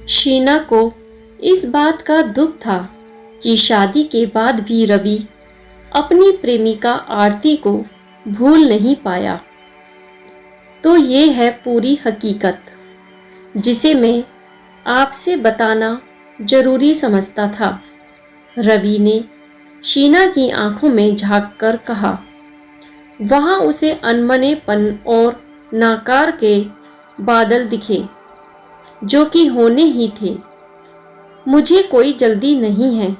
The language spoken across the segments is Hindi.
शीना को इस बात का दुख था कि शादी के बाद भी रवि अपनी प्रेमिका आरती को भूल नहीं पाया। तो ये है पूरी हकीकत जिसे मैं आपसे बताना जरूरी समझता था। रवि ने शीना की आंखों में झांककर कहा। वहां उसे अनमनेपन और नाकार के बादल दिखे जो कि होने ही थे। मुझे कोई जल्दी नहीं है,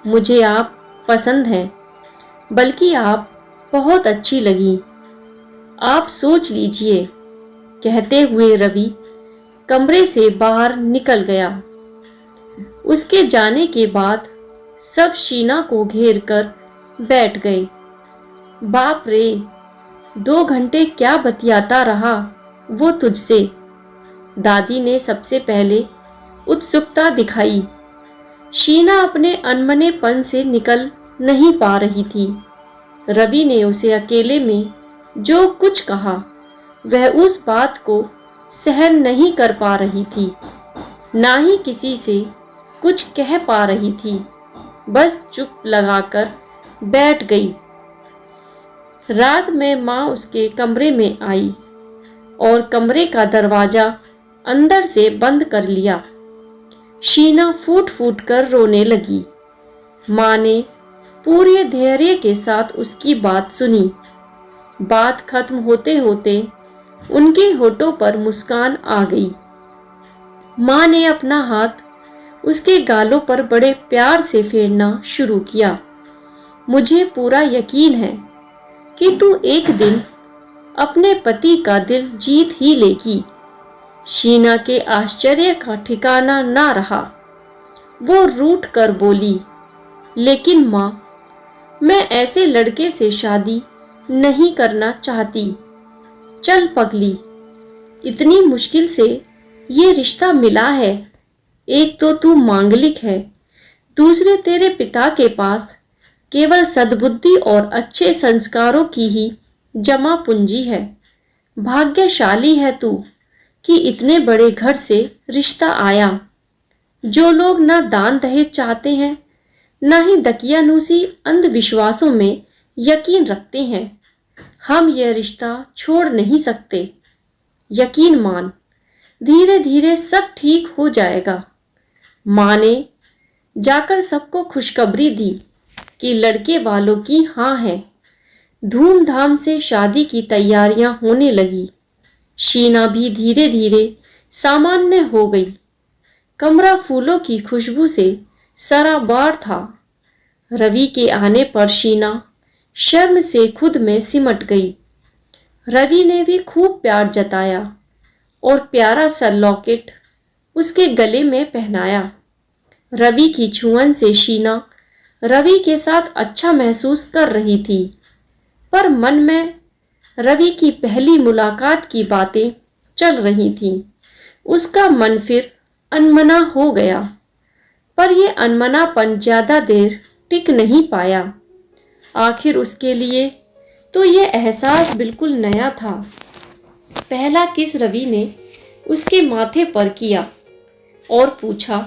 मुझे आप पसंद हैं, बल्कि आप बहुत अच्छी लगी। आप सोच लीजिए, कहते हुए रवि कमरे से बाहर निकल गया। उसके जाने के बाद सब शीना को घेर कर बैठ गए। बाप रे, 2 घंटे क्या बतियाता रहा वो तुझसे, दादी ने सबसे पहले उत्सुकता दिखाई। शीना अपने अनमनेपन से निकल नहीं पा रही थी। रवि ने उसे अकेले में जो कुछ कहा वह उस बात को सहन नहीं कर पा रही थी, ना ही किसी से कुछ कह पा रही थी। बस चुप लगाकर बैठ गई। रात में माँ उसके कमरे में आई और कमरे का दरवाजा अंदर से बंद कर लिया। शीना फूट फूट कर रोने लगी। माँ ने पूरे धैर्य के साथ उसकी बात सुनी। बात खत्म होते होते उनके होठों पर मुस्कान आ गई। माँ ने अपना हाथ उसके गालों पर बड़े प्यार से फेरना शुरू किया। मुझे पूरा यकीन है कि तू एक दिन अपने पति का दिल जीत ही लेगी। शीना के आश्चर्य का ठिकाना ना रहा। वो रूठ कर बोली, लेकिन माँ, मैं ऐसे लड़के से शादी नहीं करना चाहती। चल पगली, इतनी मुश्किल से ये रिश्ता मिला है। एक तो तू मांगलिक है, दूसरे तेरे पिता के पास केवल सद्बुद्धि और अच्छे संस्कारों की ही जमा पूंजी है। भाग्यशाली है तू कि इतने बड़े घर से रिश्ता आया। जो लोग ना दान दहेज चाहते हैं, ना ही दकियानूसी अंधविश्वासों में यकीन रखते हैं, हम यह रिश्ता छोड़ नहीं सकते। यकीन मान, धीरे धीरे सब ठीक हो जाएगा। माँ ने जाकर सबको खुशखबरी दी कि लड़के वालों की हाँ है। धूमधाम से शादी की तैयारियां होने लगी। शीना भी धीरे धीरे सामान्य हो गई। कमरा फूलों की खुशबू से सराबार था। रवि के आने पर शीना शर्म से खुद में सिमट गई। रवि ने भी खूब प्यार जताया और प्यारा सा लॉकेट उसके गले में पहनाया। रवि की छुअन से शीना रवि के साथ अच्छा महसूस कर रही थी, पर मन में रवि की पहली मुलाकात की बातें चल रही थीं। उसका मन फिर अनमना हो गया, पर यह अनमनापन ज्यादा देर टिक नहीं पाया। आखिर उसके लिए तो यह एहसास बिल्कुल नया था। पहला किस रवि ने उसके माथे पर किया और पूछा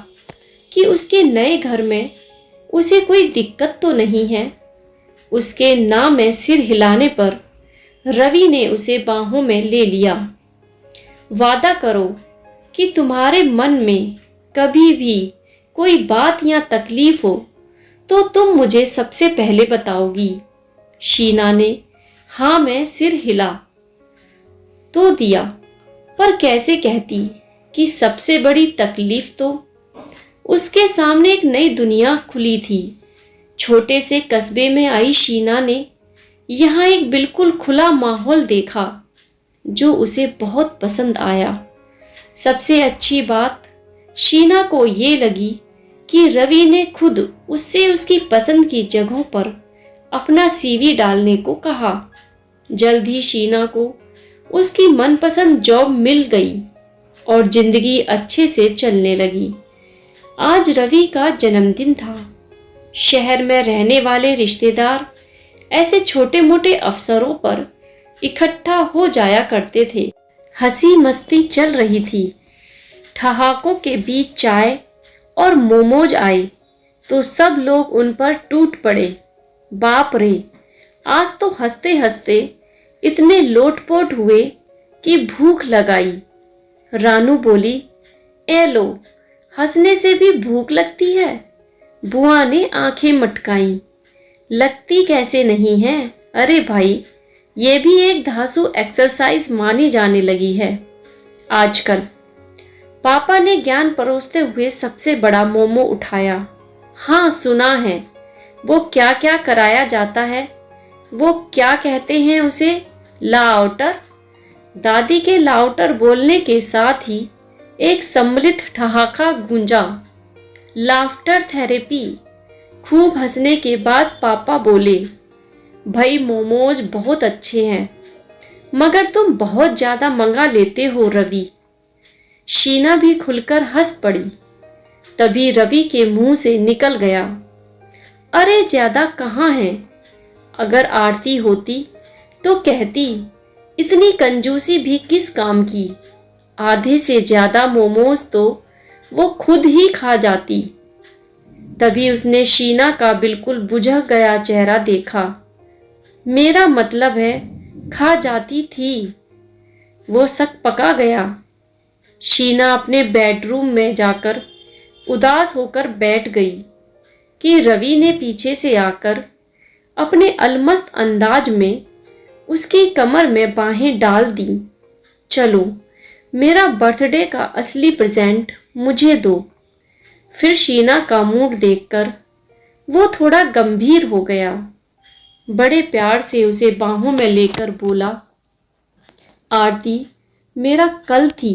कि उसके नए घर में उसे कोई दिक्कत तो नहीं है। उसके ना में सिर हिलाने पर रवि ने उसे बाहों में ले लिया। वादा करो कि तुम्हारे मन में कभी भी कोई बात या तकलीफ हो तो तुम मुझे सबसे पहले बताओगी। शीना ने हाँ में सिर हिला तो दिया, पर कैसे कहती कि सबसे बड़ी तकलीफ तो उसके सामने एक नई दुनिया खुली थी। छोटे से कस्बे में आई शीना ने यहाँ एक बिल्कुल खुला माहौल देखा जो उसे बहुत पसंद आया। सबसे अच्छी बात शीना को ये लगी कि रवि ने खुद उससे उसकी पसंद की जगहों पर अपना सीवी डालने को कहा। जल्द ही शीना को उसकी मनपसंद जॉब मिल गई और जिंदगी अच्छे से चलने लगी। आज रवि का जन्मदिन था। शहर में रहने वाले रिश्तेदार ऐसे छोटे मोटे अवसरों पर इकट्ठा हो जाया करते थे। हंसी मस्ती चल रही थी। ठहाकों के बीच चाय और मोमोज आए तो सब लोग उन पर टूट पड़े। बाप रे, आज तो हंसते हंसते इतने लोटपोट हुए कि भूख लगाई। रानू बोली, ए लो, हंसने से भी भूख लगती है। बुआ ने आंखें मटकाई, लगती कैसे नहीं है? अरे भाई, ये भी एक धांसू एक्सरसाइज मानी जाने लगी है आजकल। पापा ने ज्ञान परोसते हुए सबसे बड़ा मोमो उठाया। हाँ, सुना है। वो क्या क्या कराया जाता है, वो क्या कहते हैं उसे, लाउटर। दादी के लाउटर बोलने के साथ ही एक सम्मिलित ठहाका गूंजा। Laughter therapy. खूब हंसने के बाद पापा बोले, भाई मोमोज बहुत अच्छे हैं, मगर तुम बहुत ज्यादा मंगा लेते हो रवि। शीना भी खुलकर हंस पड़ी। तभी रवि के मुंह से निकल गया, अरे ज्यादा कहाँ है? अगर आरती होती तो कहती, इतनी कंजूसी भी किस काम की? आधे से ज्यादा मोमोज तो वो खुद ही खा जाती। तभी उसने शीना का बिल्कुल बुझक गया चेहरा देखा। मेरा मतलब है, खा जाती थी। वो सक पका गया। शीना अपने बेडरूम में जाकर उदास होकर बैठ गई कि रवि ने पीछे से आकर अपने अलमस्त अंदाज में उसकी कमर में बाहें डाल दी। चलो, मेरा बर्थडे का असली प्रेजेंट मुझे दो। फिर शीना का मूड देखकर वो थोड़ा गंभीर हो गया। बड़े प्यार से उसे बाहों में लेकर बोला, आरती, मेरा कल थी,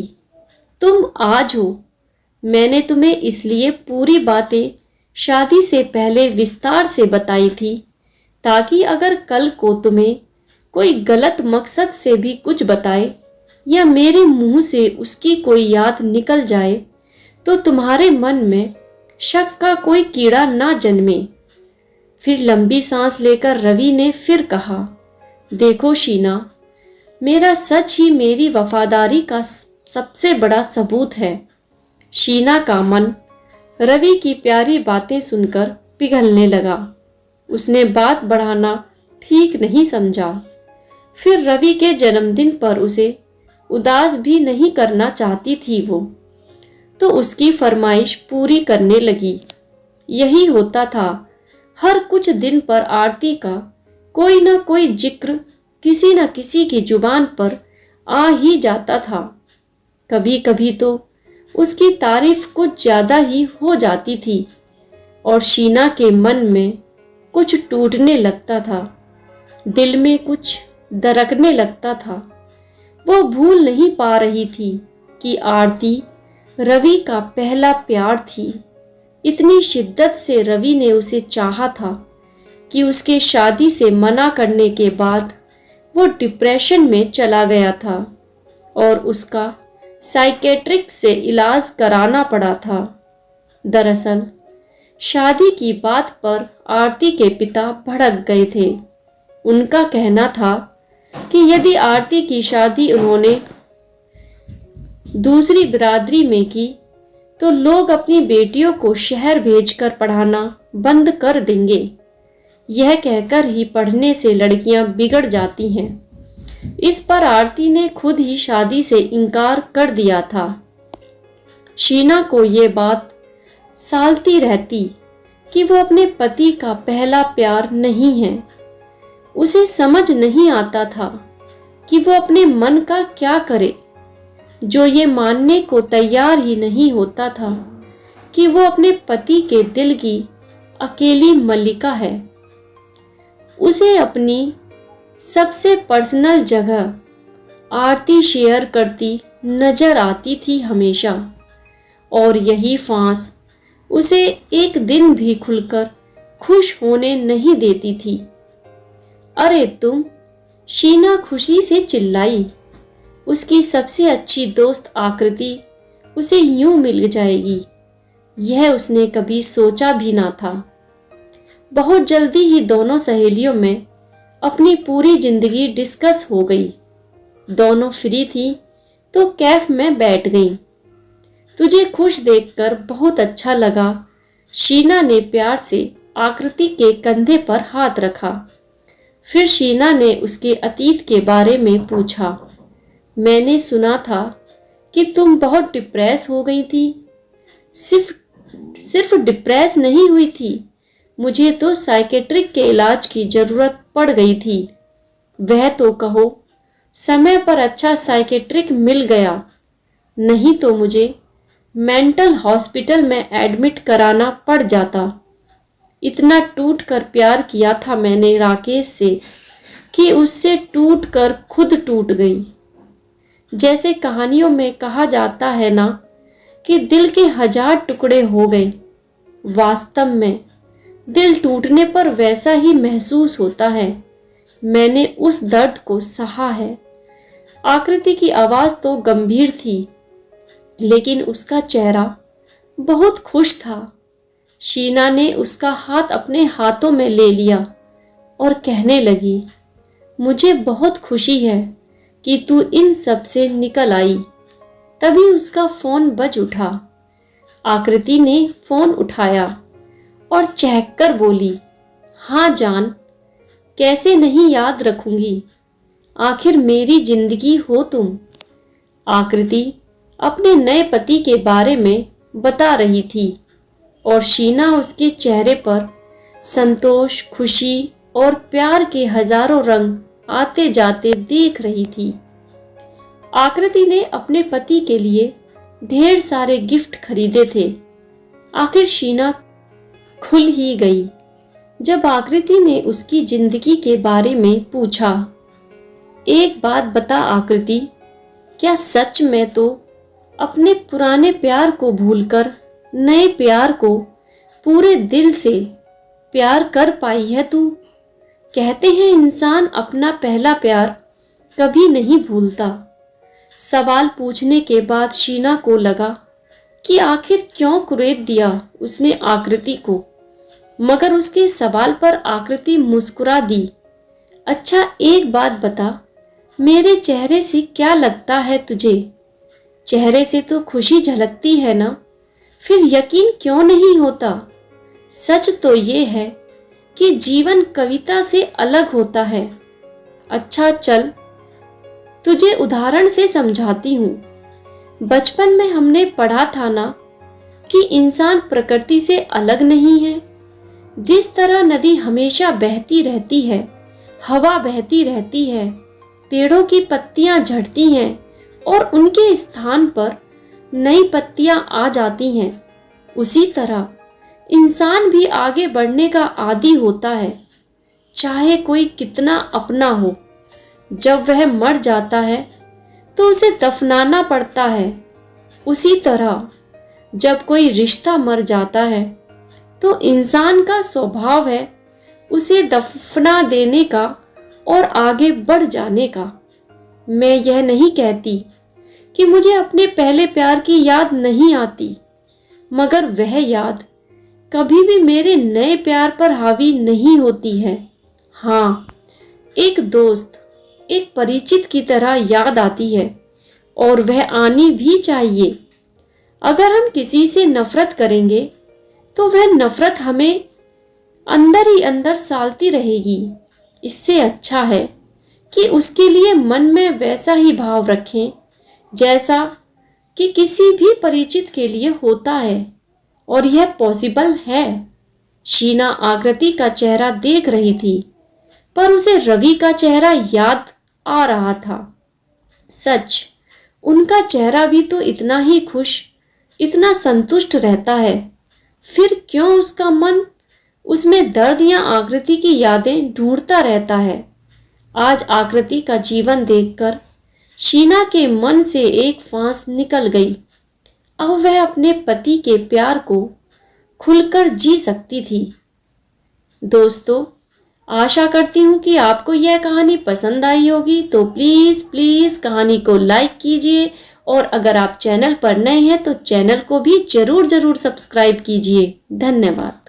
तुम आज हो। मैंने तुम्हें इसलिए पूरी बातें शादी से पहले विस्तार से बताई थी ताकि अगर कल को तुम्हें कोई गलत मकसद से भी कुछ बताए या मेरे मुंह से उसकी कोई याद निकल जाए तो तुम्हारे मन में शक का कोई कीड़ा ना जन्मे। फिर लंबी सांस लेकर रवि ने फिर कहा, देखो शीना, मेरा सच ही मेरी वफादारी का सबसे बड़ा सबूत है। शीना का मन रवि की प्यारी बातें सुनकर पिघलने लगा। उसने बात बढ़ाना ठीक नहीं समझा। फिर रवि के जन्मदिन पर उसे उदास भी नहीं करना चाहती थी वो, तो उसकी फरमाइश पूरी करने लगी। यही होता था, हर कुछ दिन पर आरती का कोई ना कोई जिक्र किसी न किसी की जुबान पर आ ही जाता था। कभी कभी तो उसकी तारीफ कुछ ज्यादा ही हो जाती थी और शीना के मन में कुछ टूटने लगता था, दिल में कुछ दरकने लगता था। वो भूल नहीं पा रही थी कि आरती रवि का पहला प्यार थी। इतनी शिद्दत से रवि ने उसे चाहा था कि उसके शादी से मना करने के बाद वो डिप्रेशन में चला गया था और उसका साइकेट्रिक से इलाज कराना पड़ा था। दरअसल शादी की बात पर आरती के पिता भड़क गए थे। उनका कहना था कि यदि आरती की शादी उन्होंने दूसरी बिरादरी में की तो लोग अपनी बेटियों को शहर भेजकर पढ़ाना बंद कर देंगे। यह कहकर ही पढ़ने से लड़कियां बिगड़ जाती हैं। इस पर आरती ने खुद ही शादी से इनकार कर दिया था। शीना को ये बात सालती रहती कि वो अपने पति का पहला प्यार नहीं है। उसे समझ नहीं आता था कि वो अपने मन का क्या करे, जो ये मानने को तैयार ही नहीं होता था कि वो अपने पति के दिल की अकेली मल्लिका है। उसे अपनी सबसे पर्सनल जगह आरती शेयर करती नजर आती थी हमेशा, और यही फांस उसे एक दिन भी खुलकर खुश होने नहीं देती थी। अरे तुम, शीना खुशी से चिल्लाई। उसकी सबसे अच्छी दोस्त आकृति उसे यूं मिल जाएगी, यह उसने कभी सोचा भी ना था। बहुत जल्दी ही दोनों सहेलियों में अपनी पूरी जिंदगी डिस्कस हो गई। दोनों फ्री थी तो कैफ में बैठ गईं। तुझे खुश देखकर बहुत अच्छा लगा। शीना ने प्यार से आकृति के कंधे पर हाथ रखा। फिर शीना ने उसके अतीत के बारे में पूछा। मैंने सुना था कि तुम बहुत डिप्रेस हो गई थी। सिर्फ डिप्रेस नहीं हुई थी, मुझे तो साइकेट्रिक के इलाज की जरूरत पड़ गई थी। वह तो कहो, समय पर अच्छा साइकेट्रिक मिल गया, नहीं तो मुझे मेंटल हॉस्पिटल में एडमिट कराना पड़ जाता। इतना टूट कर प्यार किया था मैंने राकेश से कि उससे टूट कर खुद टूट गई। जैसे कहानियों में कहा जाता है ना कि दिल के 1000 टुकड़े हो गए, वास्तव में दिल टूटने पर वैसा ही महसूस होता है। मैंने उस दर्द को सहा है। आकृति की आवाज तो गंभीर थी, लेकिन उसका चेहरा बहुत खुश था। शीना ने उसका हाथ अपने हाथों में ले लिया और कहने लगी, मुझे बहुत खुशी है कि तू इन सब से निकल आई। तभी उसका फोन बज उठा। आकृति ने फोन उठाया और चहककर बोली, हाँ जान, कैसे नहीं याद रखूंगी, आखिर मेरी जिंदगी हो तुम। आकृति अपने नए पति के बारे में बता रही थी और शीना उसके चेहरे पर संतोष, खुशी और प्यार के हजारों रंग आते जाते देख रही थी। आकृति ने अपने पति के लिए ढेर सारे गिफ्ट खरीदे थे। आखिर शीना खुल ही गई जब आकृति ने उसकी जिंदगी के बारे में पूछा। एक बात बता आकृति, क्या सच में तो अपने पुराने प्यार को भूलकर नए प्यार को पूरे दिल से प्यार कर पाई है तू? कहते हैं इंसान अपना पहला प्यार कभी नहीं भूलता। सवाल पूछने के बाद शीना को लगा कि आखिर क्यों कुरेद दिया उसने आकृति को, मगर उसके सवाल पर आकृति मुस्कुरा दी। अच्छा एक बात बता, मेरे चेहरे से क्या लगता है तुझे? चेहरे से तो खुशी झलकती है ना, फिर यकीन क्यों नहीं होता? सच तो ये है कि जीवन कविता से अलग होता है। अच्छा चल, तुझे उदाहरण से समझाती हूँ। बचपन में हमने पढ़ा था ना कि इंसान प्रकृति से अलग नहीं है। जिस तरह नदी हमेशा बहती रहती है, हवा बहती रहती है, पेड़ों की पत्तियां झड़ती हैं और उनके स्थान पर नई पत्तियां आ जाती हैं, उसी तरह इंसान भी आगे बढ़ने का आदी होता है, चाहे कोई कितना अपना हो। जब वह मर जाता है तो उसे दफनाना पड़ता है। उसी तरह जब कोई रिश्ता मर जाता है तो इंसान का स्वभाव है उसे दफना देने का और आगे बढ़ जाने का। मैं यह नहीं कहती कि मुझे अपने पहले प्यार की याद नहीं आती, मगर वह याद कभी भी मेरे नए प्यार पर हावी नहीं होती है। हाँ, एक दोस्त, एक परिचित की तरह याद आती है और वह आनी भी चाहिए। अगर हम किसी से नफरत करेंगे तो वह नफरत हमें अंदर ही अंदर सालती रहेगी। इससे अच्छा है कि उसके लिए मन में वैसा ही भाव रखें जैसा कि किसी भी परिचित के लिए होता है, और यह पॉसिबल है। शीना आकृति का चेहरा देख रही थी, पर उसे रवि का चेहरा याद आ रहा था। सच, उनका चेहरा भी तो इतना ही खुश, इतना संतुष्ट रहता है, फिर क्यों उसका मन उसमें दर्द या आकृति की यादें ढूंढता रहता है? आज आकृति का जीवन देखकर शीना के मन से एक फांस निकल गई। अब वह अपने पति के प्यार को खुलकर जी सकती थी। दोस्तों, आशा करती हूँ कि आपको यह कहानी पसंद आई होगी, तो प्लीज़ कहानी को लाइक कीजिए, और अगर आप चैनल पर नए हैं तो चैनल को भी जरूर सब्सक्राइब कीजिए। धन्यवाद।